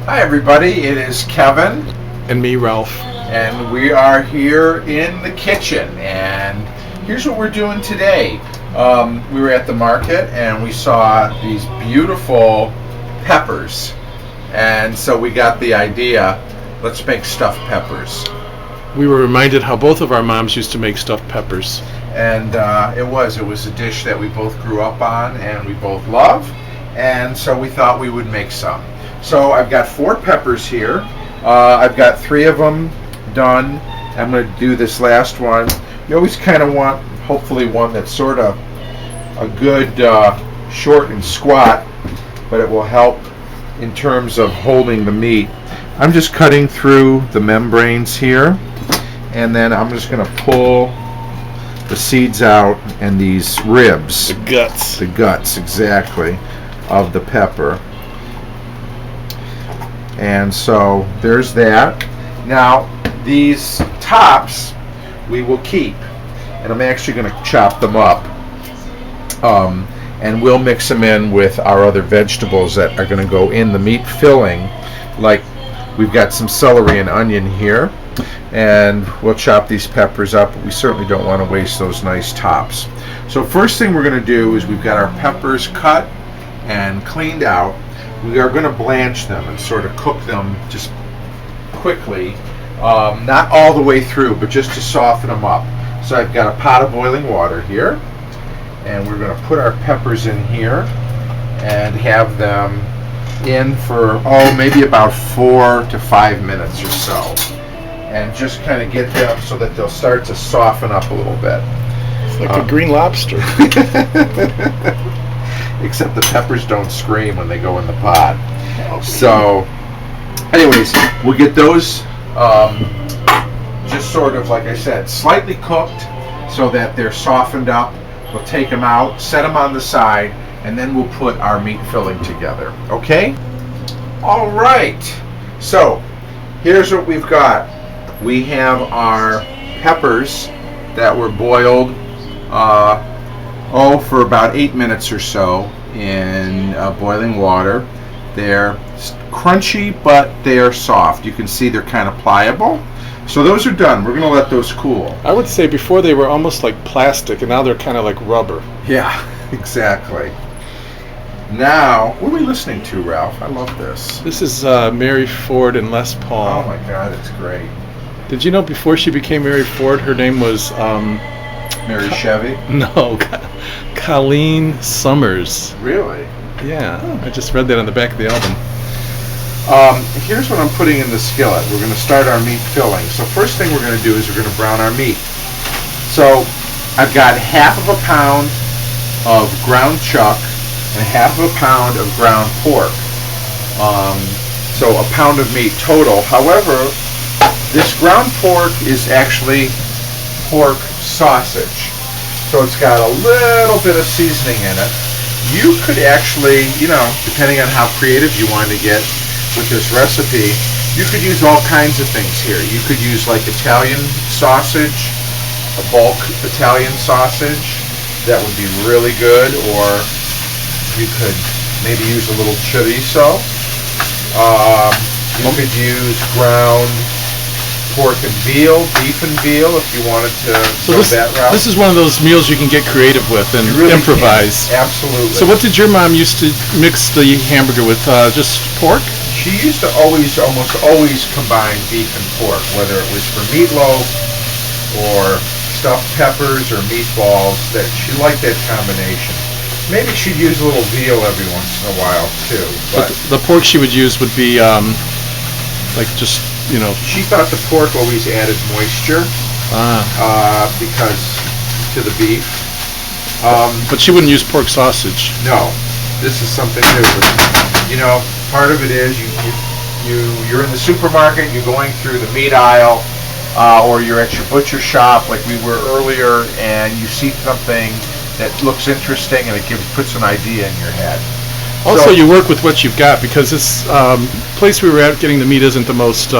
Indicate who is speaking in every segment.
Speaker 1: Hi everybody, it is Kevin
Speaker 2: And me, Ralph.
Speaker 1: and we are here in the kitchen, and here's what we're doing today. We were at the market and we saw these beautiful peppers, and so we got the idea, let's make stuffed peppers.
Speaker 2: We were reminded how both of our moms used to make stuffed peppers.
Speaker 1: And it was a dish that we both grew up on and we both love, and so we thought we would make some. So I've got 4 peppers here. I've got 3 of them done. I'm going to do this last one. You always kind of want, hopefully, one that's sort of a good short and squat, but it will help in terms of holding the meat. I'm just cutting through the membranes here, and then I'm just going to pull the seeds out and these ribs.
Speaker 2: The guts.
Speaker 1: The guts, exactly, of the pepper. And so there's that. Now these tops we will keep, and I'm actually going to chop them up, and we'll mix them in with our other vegetables that are going to go in the meat filling. Like, we've got some celery and onion here, and we'll chop these peppers up, but we certainly don't want to waste those nice tops. So first thing we're going to do is, we've got our peppers cut and cleaned out. We are going to blanch them and sort of cook them just quickly, not all the way through, but just to soften them up. So I've got a pot of boiling water here, and we're going to put our peppers in here and have them in for maybe about 4 to 5 minutes or so, and just kind of get them so that they'll start to soften up a little bit.
Speaker 2: It's like a green lobster.
Speaker 1: Except the peppers don't scream when they go in the pot.
Speaker 2: Okay.
Speaker 1: So, anyways, we'll get those just sort of, like I said, slightly cooked so that they're softened up. We'll take them out, set them on the side, and then we'll put our meat filling together. Okay? All right. So, here's what we've got. We have our peppers that were boiled for about 8 minutes or so in boiling water. They're crunchy, but they are soft. You can see they're kind of pliable. So those are done. We're going to let those cool.
Speaker 2: I would say before they were almost like plastic, and now they're kind of like rubber.
Speaker 1: Yeah, exactly. Now, what are we listening to, Ralph? I love this.
Speaker 2: This is Mary Ford and Les Paul.
Speaker 1: Oh my God, it's great.
Speaker 2: Did you know before she became Mary Ford, her name was
Speaker 1: Mary Chevy?
Speaker 2: No, Colleen Summers.
Speaker 1: Really?
Speaker 2: Yeah, I just read that on the back of the album.
Speaker 1: Here's what I'm putting in the skillet. We're going to start our meat filling. So first thing we're going to do is we're going to brown our meat. So I've got half of a pound of ground chuck and half of a pound of ground pork. So a pound of meat total. However, this ground pork is actually pork sausage. So it's got a little bit of seasoning in it. You could actually, depending on how creative you want to get with this recipe, you could use all kinds of things here. You could use like Italian sausage, a bulk Italian sausage. That would be really good. Or you could maybe use a little chorizo. You could use ground pork and veal, beef and veal, if you wanted to go that route.
Speaker 2: This is one of those meals you can get creative with and
Speaker 1: You really
Speaker 2: improvise.
Speaker 1: can. Absolutely.
Speaker 2: So what did your mom used to mix the hamburger with? Just pork?
Speaker 1: She used to almost always combine beef and pork, whether it was for meatloaf or stuffed peppers or meatballs. That she liked that combination. Maybe she'd use a little veal every once in a while too. But
Speaker 2: the pork she would use would be
Speaker 1: she thought the pork always added moisture because to the beef.
Speaker 2: But she wouldn't use pork sausage.
Speaker 1: No, this is something new. Part of it is you're in the supermarket, you're going through the meat aisle, or you're at your butcher shop like we were earlier, and you see something that looks interesting and it puts an idea in your head.
Speaker 2: Also, you work with what you've got, because this place we were at getting the meat isn't the most.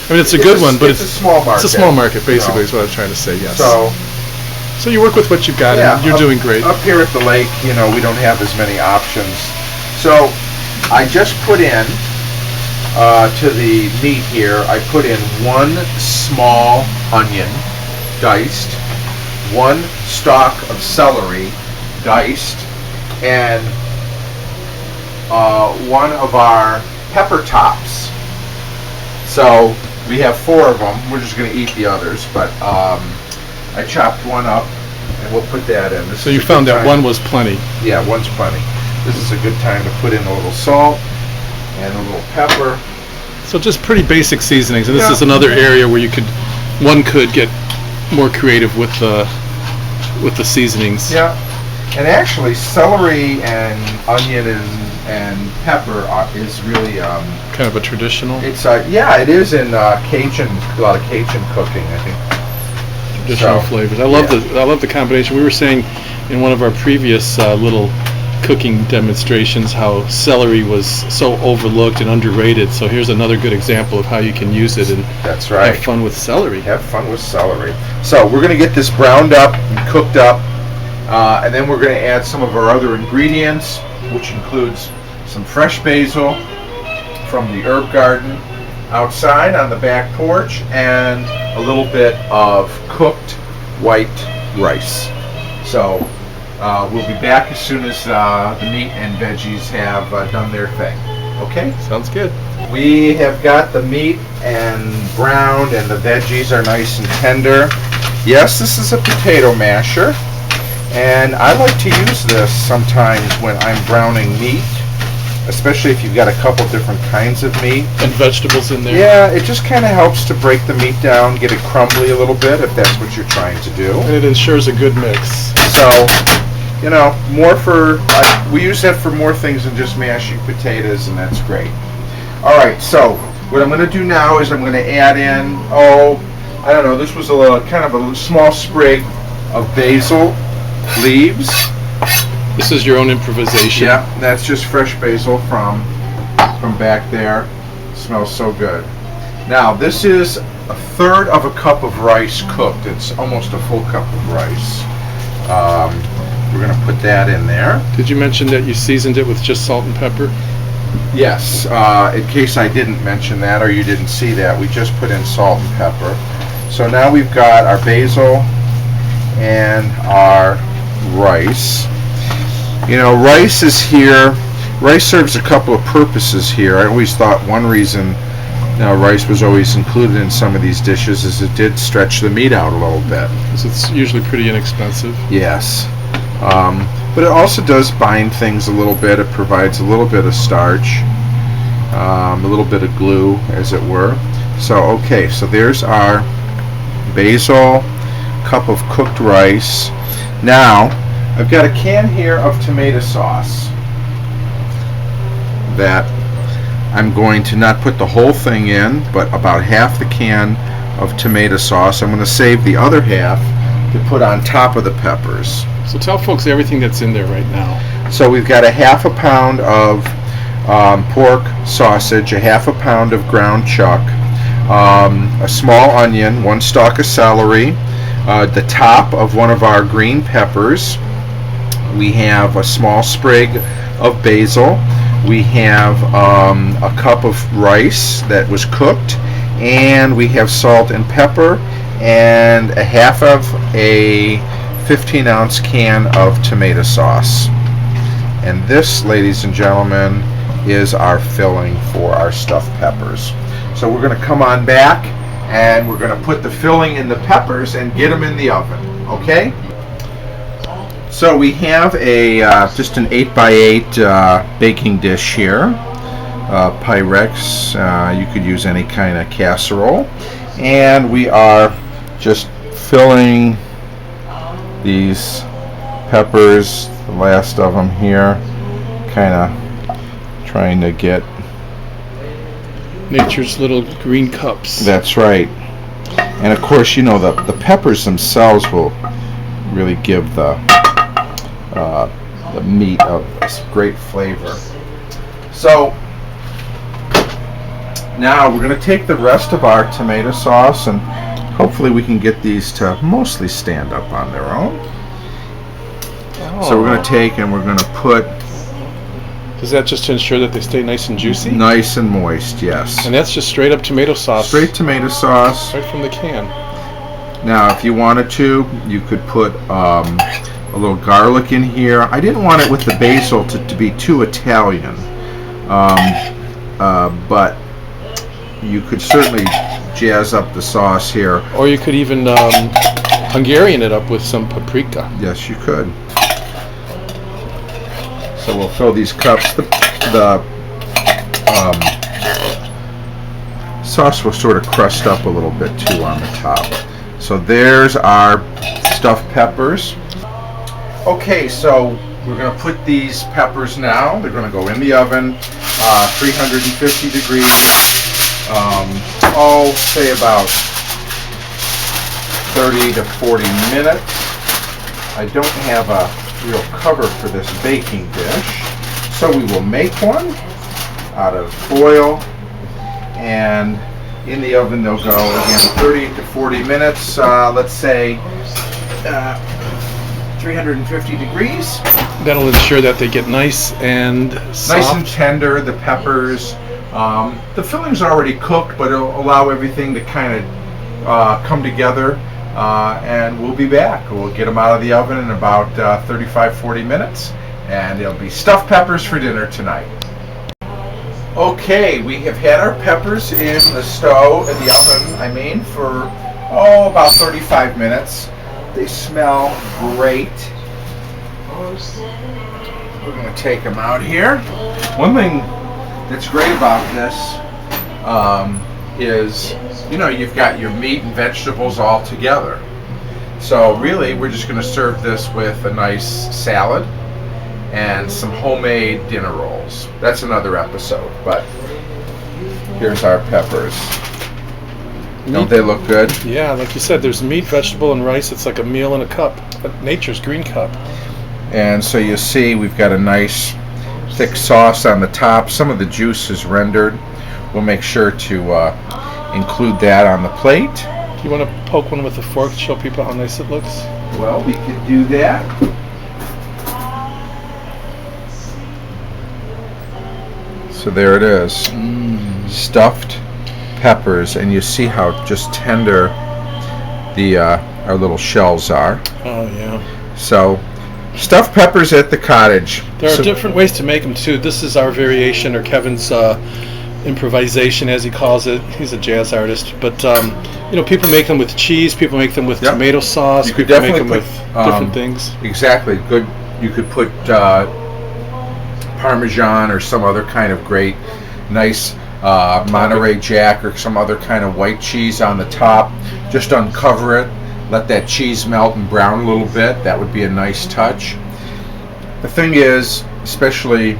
Speaker 2: It's a good one, but
Speaker 1: it's a small market.
Speaker 2: It's a small market, basically, is what I was trying to say. Yes.
Speaker 1: So
Speaker 2: you work with what you've got, and you're doing great.
Speaker 1: Up here at the lake, we don't have as many options. So I just put in to the meat here, I put in 1 small onion, diced, 1 stalk of celery, diced, and 1 of our pepper tops. So we have 4 of them. We're just going to eat the others, but I chopped 1 up, and we'll put that in.
Speaker 2: So you found that 1 was plenty.
Speaker 1: Yeah, 1's plenty. This is a good time to put in a little salt and a little pepper.
Speaker 2: So just pretty basic seasonings, and this
Speaker 1: Yeah.
Speaker 2: is another area where one could get more creative with the seasonings.
Speaker 1: Yeah, and actually celery and onion and pepper is really
Speaker 2: Kind of a traditional.
Speaker 1: it's yeah, it is in Cajun, a lot of Cajun cooking, I think.
Speaker 2: Traditional flavors. I love the combination. We were saying in one of our previous little cooking demonstrations how celery was so overlooked and underrated. So here's another good example of how you can use it and
Speaker 1: That's right.
Speaker 2: have fun with celery.
Speaker 1: Have fun with celery. So we're going to get this browned up and cooked up, and then we're going to add some of our other ingredients, which includes some fresh basil from the herb garden outside on the back porch, and a little bit of cooked white rice. So we'll be back as soon as the meat and veggies have done their thing. Okay?
Speaker 2: Sounds good.
Speaker 1: We have got the meat and browned, and the veggies are nice and tender. Yes, this is a potato masher, and I like to use this sometimes when I'm browning meat, especially if you've got a couple different kinds of meat.
Speaker 2: And vegetables in there.
Speaker 1: Yeah, it just kind of helps to break the meat down, get it crumbly a little bit if that's what you're trying to do.
Speaker 2: And it ensures a good mix.
Speaker 1: So, you know, we use that for more things than just mashing potatoes, and that's great. All right, so what I'm going to do now is I'm going to add in, I don't know, this was kind of a small sprig of basil leaves.
Speaker 2: This is your own improvisation.
Speaker 1: Yeah, that's just fresh basil from back there. It smells so good. Now, this is 1/3 of a cup of rice cooked. It's almost a full cup of rice. We're going to put that in there.
Speaker 2: Did you mention that you seasoned it with just salt and pepper?
Speaker 1: Yes, in case I didn't mention that or you didn't see that, we just put in salt and pepper. So now we've got our basil and our rice. You know, rice is here. Rice serves a couple of purposes here. I always thought one reason rice was always included in some of these dishes is it did stretch the meat out a little bit.
Speaker 2: Because it's usually pretty inexpensive.
Speaker 1: Yes. But it also does bind things a little bit. It provides a little bit of starch, a little bit of glue, as it were. So, okay, so there's our basil, cup of cooked rice. Now, I've got a can here of tomato sauce that I'm going to not put the whole thing in, but about half the can of tomato sauce. I'm going to save the other half to put on top of the peppers.
Speaker 2: So tell folks everything that's in there right now.
Speaker 1: So we've got a 1/2 pound of pork sausage, a 1/2 pound of ground chuck, a small onion, 1 stalk of celery, the top of one of our green peppers. We have a small sprig of basil. We have a cup of rice that was cooked, and we have salt and pepper, and a 1/2 of a 15-ounce can of tomato sauce. And this, ladies and gentlemen, is our filling for our stuffed peppers. So we're going to come on back, and we're going to put the filling in the peppers and get them in the oven, okay? So we have just an 8x8 baking dish here, Pyrex. You could use any kind of casserole, and we are just filling these peppers, the last of them here, kind of trying to get
Speaker 2: Nature's little green cups.
Speaker 1: That's right. And of course, you know, the peppers themselves will really give the meat a great flavor. So now we're going to take the rest of our tomato sauce, and hopefully we can get these to mostly stand up on their own. So we're going to take and we're going to put
Speaker 2: Is that just to ensure that they stay nice and juicy?
Speaker 1: Nice and moist, yes.
Speaker 2: And that's just straight up tomato sauce.
Speaker 1: Straight tomato sauce.
Speaker 2: Right from the can.
Speaker 1: Now, if you wanted to, you could put a little garlic in here. I didn't want it with the basil to be too Italian. But you could certainly jazz up the sauce here.
Speaker 2: Or you could even Hungarian it up with some paprika.
Speaker 1: Yes, you could. So we'll fill these cups. The sauce will sort of crust up a little bit too on the top. So there's our stuffed peppers. Okay, so we're going to put these peppers now. They're going to go in the oven, 350 degrees. Say about 30 to 40 minutes. I don't have a real cover for this baking dish, so we will make one out of foil, and in the oven they'll go again 30 to 40 minutes, let's say 350 degrees.
Speaker 2: That'll ensure that they get nice and soft.
Speaker 1: Nice and tender, the peppers. The filling's already cooked, but it'll allow everything to kind of come together. And we'll be back. We'll get them out of the oven in about 35-40 minutes, and it'll be stuffed peppers for dinner tonight. Okay, we have had our peppers in the stove, in the oven, for about 35 minutes. They smell great. We're going to take them out here. One thing that's great about this is, you've got your meat and vegetables all together. So really, we're just going to serve this with a nice salad and some homemade dinner rolls. That's another episode, but here's our peppers. Don't they look good?
Speaker 2: Yeah, like you said, there's meat, vegetable, and rice. It's like a meal in a cup, nature's green cup.
Speaker 1: And so you see we've got a nice thick sauce on the top. Some of the juice is rendered. We'll make sure to include that on the plate.
Speaker 2: Do you want to poke one with a fork to show people how nice it looks?
Speaker 1: Well, we could do that. So there it is. Stuffed peppers, and you see how just tender the our little shells are.
Speaker 2: Oh yeah.
Speaker 1: So stuffed peppers at the cottage.
Speaker 2: There are different ways to make them too. This is our variation, or Kevin's improvisation, as he calls it. He's a jazz artist, but people make them with cheese. People make them with tomato sauce.
Speaker 1: You could
Speaker 2: people
Speaker 1: definitely
Speaker 2: make them with different things.
Speaker 1: Exactly. Good. You could put Parmesan or some other kind of great, nice Monterey Jack or some other kind of white cheese on the top. Just uncover it. Let that cheese melt and brown a little bit. That would be a nice touch. The thing is, especially,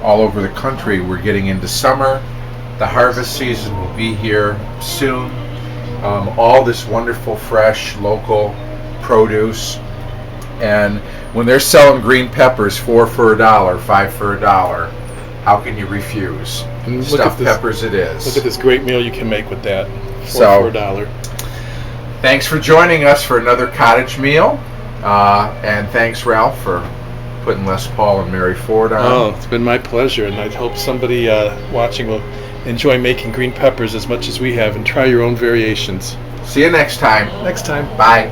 Speaker 1: all over the country, we're getting into summer. The harvest season will be here soon. All this wonderful, fresh, local produce. And when they're selling green peppers, 4 for $1, 5 for $1, how can you refuse?
Speaker 2: And
Speaker 1: Stuffed peppers it is.
Speaker 2: Look at this great meal you can make with that. 4 for $1.
Speaker 1: Thanks for joining us for another cottage meal. And thanks, Ralph, for putting Les Paul and Mary Ford on.
Speaker 2: Oh, it's been my pleasure, and I hope somebody watching will enjoy making green peppers as much as we have, and try your own variations.
Speaker 1: See you next time.
Speaker 2: Next time.
Speaker 1: Bye.